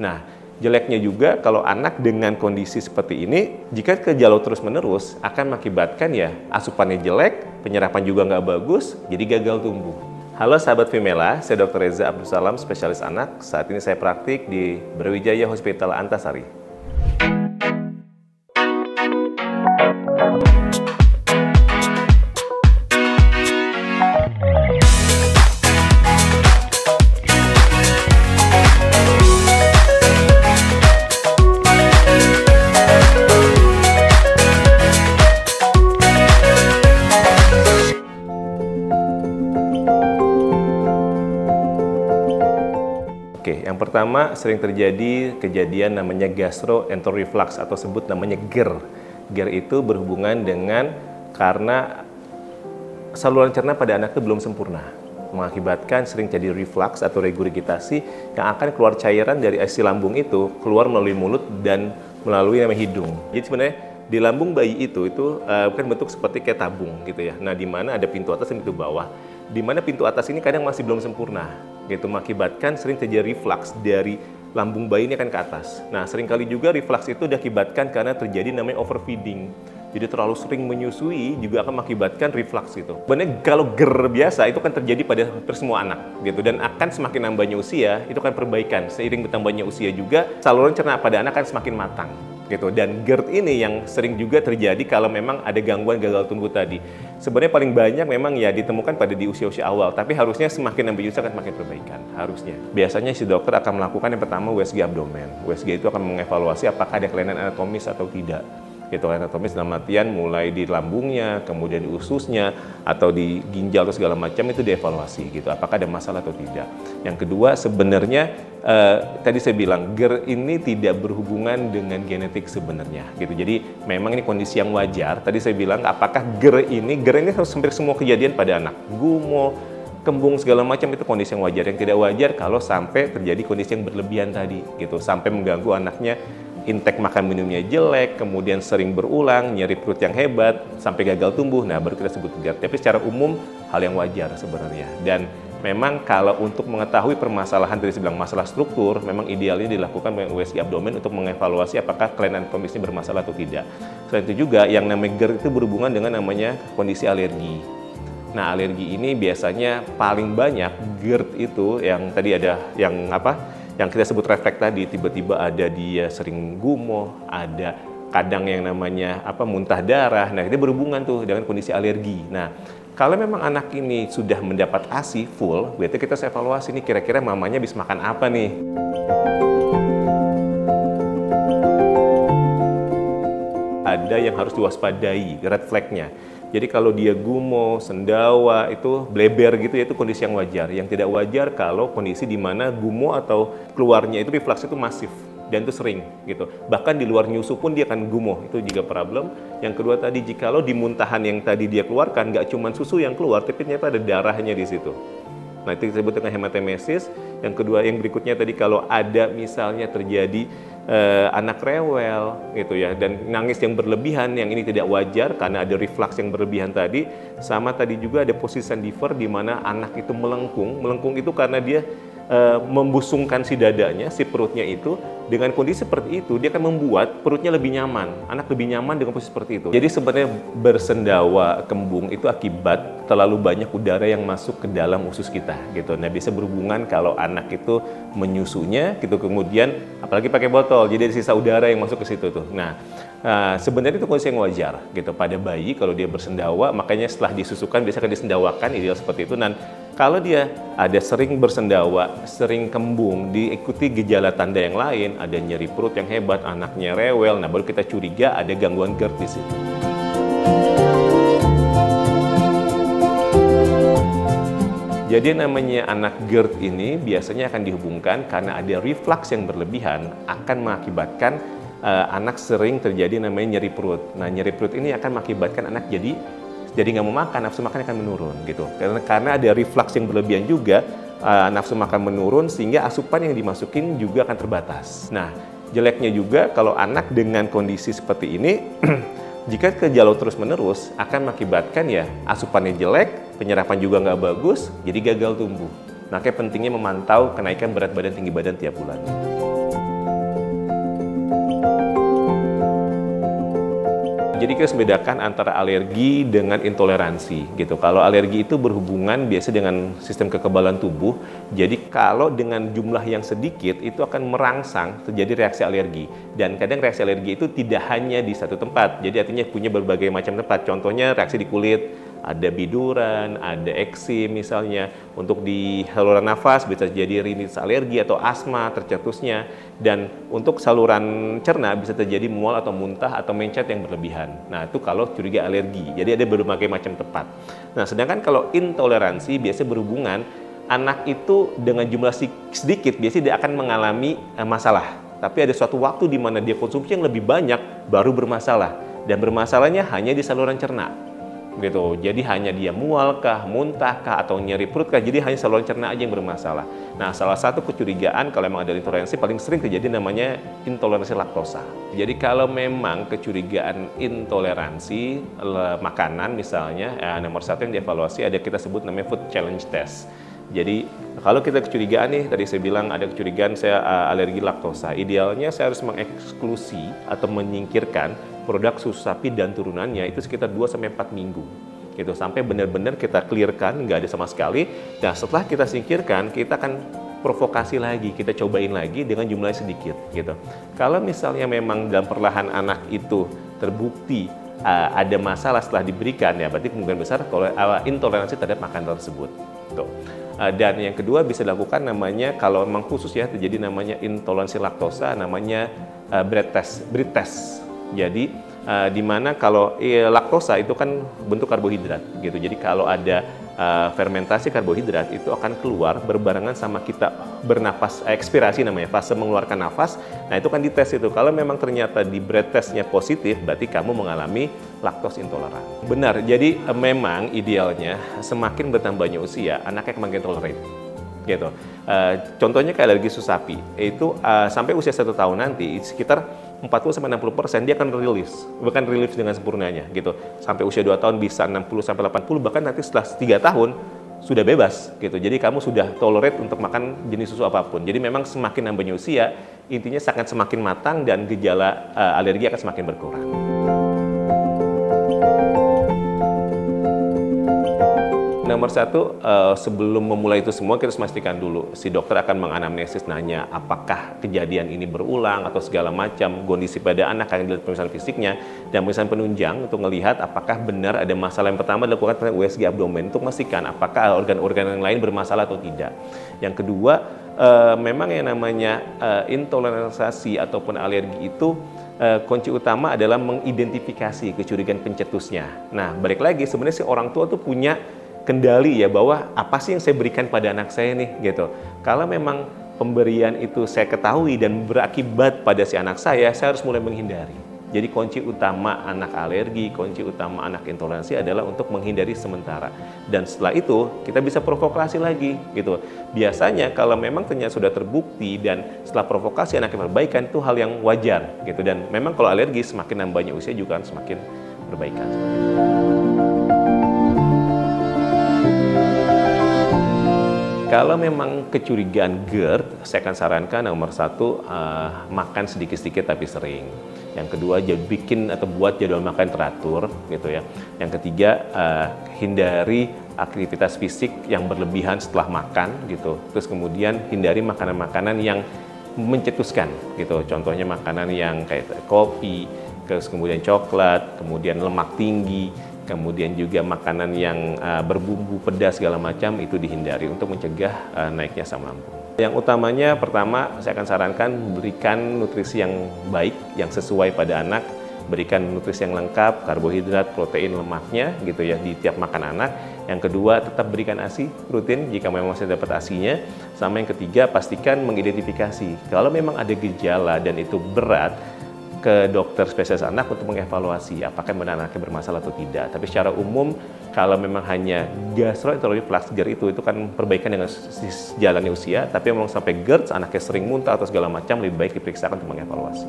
Nah, jeleknya juga kalau anak dengan kondisi seperti ini, jika gejala terus-menerus akan mengakibatkan ya asupannya jelek, penyerapan juga nggak bagus, jadi gagal tumbuh. Halo sahabat Vimela, saya Dr. Reza Abdul Salam, spesialis anak. Saat ini saya praktik di Brawijaya Hospital Antasari. Oke, yang pertama sering terjadi kejadian namanya gastroenteroreflux atau sebut namanya GER. GER itu berhubungan dengan karena saluran cerna pada anak itu belum sempurna, mengakibatkan sering terjadi reflux atau regurgitasi yang akan keluar cairan dari isi lambung itu keluar melalui mulut dan melalui namanya hidung. Jadi sebenarnya di lambung bayi itu kan bentuk seperti kayak tabung gitu ya. Nah, di mana ada pintu atas dan pintu bawah. Di mana pintu atas ini kadang masih belum sempurna, gitu, mengakibatkan sering terjadi reflux dari lambung bayi ini akan ke atas. Nah, seringkali juga reflux itu diakibatkan karena terjadi namanya overfeeding. Jadi terlalu sering menyusui juga akan mengakibatkan reflux gitu. Sebenarnya kalau GER biasa itu kan terjadi pada hampir semua anak gitu, dan akan semakin nambahnya usia itu kan perbaikan. Seiring bertambahnya usia juga saluran cerna pada anak akan semakin matang gitu. Dan GERD ini yang sering juga terjadi kalau memang ada gangguan gagal tumbuh tadi. Sebenarnya paling banyak memang ya ditemukan pada di usia-usia awal, tapi harusnya semakin nambah usia akan semakin perbaikan, harusnya. Biasanya si dokter akan melakukan yang pertama USG abdomen. USG itu akan mengevaluasi apakah ada kelainan anatomis atau tidak. Itu anatomis dalam artian mulai di lambungnya, kemudian di ususnya, atau di ginjal atau segala macam itu dievaluasi gitu, apakah ada masalah atau tidak. Yang kedua sebenarnya tadi saya bilang GER ini tidak berhubungan dengan genetik sebenarnya gitu. Jadi memang ini kondisi yang wajar. Tadi saya bilang apakah GER ini hampir semua kejadian pada anak, gumo, kembung segala macam itu kondisi yang wajar. Yang tidak wajar kalau sampai terjadi kondisi yang berlebihan tadi gitu, sampai mengganggu anaknya. Intake makan minumnya jelek, kemudian sering berulang, nyeri perut yang hebat, sampai gagal tumbuh. Nah, baru kita sebut GERD. Tapi secara umum hal yang wajar sebenarnya. Dan memang kalau untuk mengetahui permasalahan dari sebelah masalah struktur, memang idealnya dilakukan dengan USG abdomen untuk mengevaluasi apakah kelainan anatomisnya bermasalah atau tidak. Selain itu juga yang namanya GERD itu berhubungan dengan namanya kondisi alergi. Nah, alergi ini biasanya paling banyak GERD itu yang tadi ada yang kita sebut refleks tadi, tiba-tiba ada dia sering gumoh, ada kadang yang namanya muntah darah. Nah, itu berhubungan tuh dengan kondisi alergi. Nah, kalau memang anak ini sudah mendapat ASI full, berarti kita evaluasi nih kira-kira mamanya bisa makan apa nih. Ada yang harus diwaspadai, red flag-nya. Jadi kalau dia gumoh, sendawa, itu bleber gitu ya, itu kondisi yang wajar. Yang tidak wajar kalau kondisi di mana gumoh atau keluarnya itu reflux itu masif dan itu sering gitu. Bahkan di luar nyusu pun dia akan gumoh, itu juga problem. Yang kedua tadi, jikalau di muntahan yang tadi dia keluarkan nggak cuma susu yang keluar, tapi ternyata ada darahnya di situ. Nah, itu disebut dengan hematemesis. Yang kedua, yang berikutnya tadi kalau ada misalnya terjadi anak rewel gitu ya, dan nangis yang berlebihan, yang ini tidak wajar karena ada reflux yang berlebihan tadi. Sama tadi juga ada position differ di mana anak itu melengkung itu karena dia membusungkan si dadanya, si perutnya itu. Dengan kondisi seperti itu dia akan membuat perutnya lebih nyaman, anak lebih nyaman dengan posisi seperti itu. Jadi sebenarnya bersendawa kembung itu akibat terlalu banyak udara yang masuk ke dalam usus kita gitu. Nah, bisa berhubungan kalau anak itu menyusunya gitu, kemudian apalagi pakai botol, jadi ada sisa udara yang masuk ke situ tuh. Nah, sebenarnya itu kondisi yang wajar gitu pada bayi kalau dia bersendawa, makanya setelah disusukan biasanya akan disendawakan, ideal seperti itu. Dan kalau dia ada sering bersendawa, sering kembung, diikuti gejala tanda yang lain, ada nyeri perut yang hebat, anaknya rewel, nah baru kita curiga ada gangguan GERD di situ. Jadi namanya anak GERD ini biasanya akan dihubungkan karena ada reflux yang berlebihan akan mengakibatkan anak sering terjadi namanya nyeri perut. Nah, nyeri perut ini akan mengakibatkan anak jadi nggak mau makan, nafsu makan akan menurun gitu. Karena ada reflux yang berlebihan juga, nafsu makan menurun sehingga asupan yang dimasukin juga akan terbatas. Nah, jeleknya juga kalau anak dengan kondisi seperti ini jika gejala terus-menerus akan mengakibatkan ya asupannya jelek, penyerapan juga nggak bagus, jadi gagal tumbuh. Makanya pentingnya memantau kenaikan berat badan, tinggi badan tiap bulan. Jadi kita harus membedakan antara alergi dengan intoleransi gitu. Kalau alergi itu berhubungan biasa dengan sistem kekebalan tubuh. Jadi kalau dengan jumlah yang sedikit itu akan merangsang terjadi reaksi alergi. Dan kadang reaksi alergi itu tidak hanya di satu tempat. Jadi artinya punya berbagai macam tempat. Contohnya reaksi di kulit, ada biduran, ada eksim misalnya. Untuk di saluran nafas bisa jadi rinitis alergi atau asma tercetusnya. Dan untuk saluran cerna bisa terjadi mual atau muntah atau mencet yang berlebihan. Nah, itu kalau curiga alergi. Jadi ada berbagai macam tempat. Nah, sedangkan kalau intoleransi biasanya berhubungan anak itu dengan jumlah sedikit biasanya dia akan mengalami masalah. Tapi ada suatu waktu di mana dia konsumsi yang lebih banyak baru bermasalah. Dan bermasalahnya hanya di saluran cerna. Gitu. Jadi hanya dia mual kah, muntah kah, atau nyeri perut kah, jadi hanya saluran cerna aja yang bermasalah. Nah, salah satu kecurigaan kalau memang ada intoleransi paling sering terjadi namanya intoleransi laktosa. Jadi kalau memang kecurigaan intoleransi makanan misalnya, nomor satu yang dievaluasi ada kita sebut namanya food challenge test. Jadi kalau kita kecurigaan nih, tadi saya bilang ada kecurigaan saya alergi laktosa, idealnya saya harus mengeksklusi atau menyingkirkan produk susu sapi dan turunannya itu sekitar 2-4 minggu gitu, sampai benar-benar kita clearkan, nggak ada sama sekali. Nah, setelah kita singkirkan, kita akan provokasi lagi, kita cobain lagi dengan jumlah sedikit gitu. Kalau misalnya memang dalam perlahan anak itu terbukti ada masalah setelah diberikan, ya berarti kemungkinan besar kalau intoleransi terhadap makanan tersebut tuh. Dan yang kedua bisa dilakukan namanya, kalau memang khusus ya terjadi namanya intoleransi laktosa, namanya breed test. Jadi di mana kalau laktosa itu kan bentuk karbohidrat gitu. Jadi kalau ada fermentasi karbohidrat itu akan keluar berbarengan sama kita bernapas, ekspirasi namanya, fase mengeluarkan nafas. Nah, itu kan dites itu. Kalau memang ternyata di breed testnya positif, berarti kamu mengalami laktos intoleran. Benar. Jadi memang idealnya semakin bertambahnya usia, anaknya semakin tolerate. Gitu. Contohnya kayak alergi susu sapi, itu sampai usia 1 tahun nanti sekitar 40-60% dia akan relief, bahkan relief dengan sempurnanya gitu. Sampai usia 2 tahun bisa 60-80, bahkan nanti setelah 3 tahun sudah bebas gitu. Jadi kamu sudah tolerate untuk makan jenis susu apapun. Jadi memang semakin nambahnya usia, intinya akan semakin matang dan gejala alergi akan semakin berkurang. Nomor satu, sebelum memulai itu semua kita harus memastikan dulu si dokter akan menganamnesis, nanya apakah kejadian ini berulang atau segala macam kondisi pada anak, akan dilihat pemeriksaan fisiknya dan pemeriksaan penunjang untuk melihat apakah benar ada masalah. Yang pertama dilakukan USG abdomen untuk memastikan apakah organ-organ yang lain bermasalah atau tidak. Yang kedua, memang yang namanya intoleransi ataupun alergi itu kunci utama adalah mengidentifikasi kecurigaan pencetusnya. Nah, balik lagi sebenarnya si orang tua tuh punya kendali ya, bahwa apa sih yang saya berikan pada anak saya nih gitu. Kalau memang pemberian itu saya ketahui dan berakibat pada si anak saya harus mulai menghindari. Jadi kunci utama anak alergi, kunci utama anak intoleransi adalah untuk menghindari sementara. Dan setelah itu kita bisa provokasi lagi gitu. Biasanya kalau memang ternyata sudah terbukti dan setelah provokasi anaknya perbaikan, itu hal yang wajar gitu. Dan memang kalau alergi semakin nambahnya usia juga semakin perbaikan. Kalau memang kecurigaan GERD, saya akan sarankan nomor satu, makan sedikit-sedikit tapi sering. Yang kedua, bikin atau buat jadwal makan teratur, gitu ya. Yang ketiga, hindari aktivitas fisik yang berlebihan setelah makan, gitu. Terus kemudian hindari makanan-makanan yang mencetuskan, gitu. Contohnya makanan yang kayak kopi, terus kemudian coklat, kemudian lemak tinggi, kemudian juga makanan yang berbumbu pedas segala macam itu dihindari untuk mencegah naiknya asam lambung. Yang utamanya pertama saya akan sarankan berikan nutrisi yang baik, yang sesuai pada anak, berikan nutrisi yang lengkap, karbohidrat, protein, lemaknya gitu ya di tiap makan anak. Yang kedua, tetap berikan ASI rutin jika memang masih dapat ASI-nya. Sama yang ketiga, pastikan mengidentifikasi kalau memang ada gejala dan itu berat, ke dokter spesialis anak untuk mengevaluasi apakah benar anaknya bermasalah atau tidak. Tapi secara umum kalau memang hanya gastroenterologi reflux GERD itu kan perbaikan dengan jalannya usia, tapi memang sampai GERD anaknya sering muntah atau segala macam lebih baik diperiksakan untuk mengevaluasi.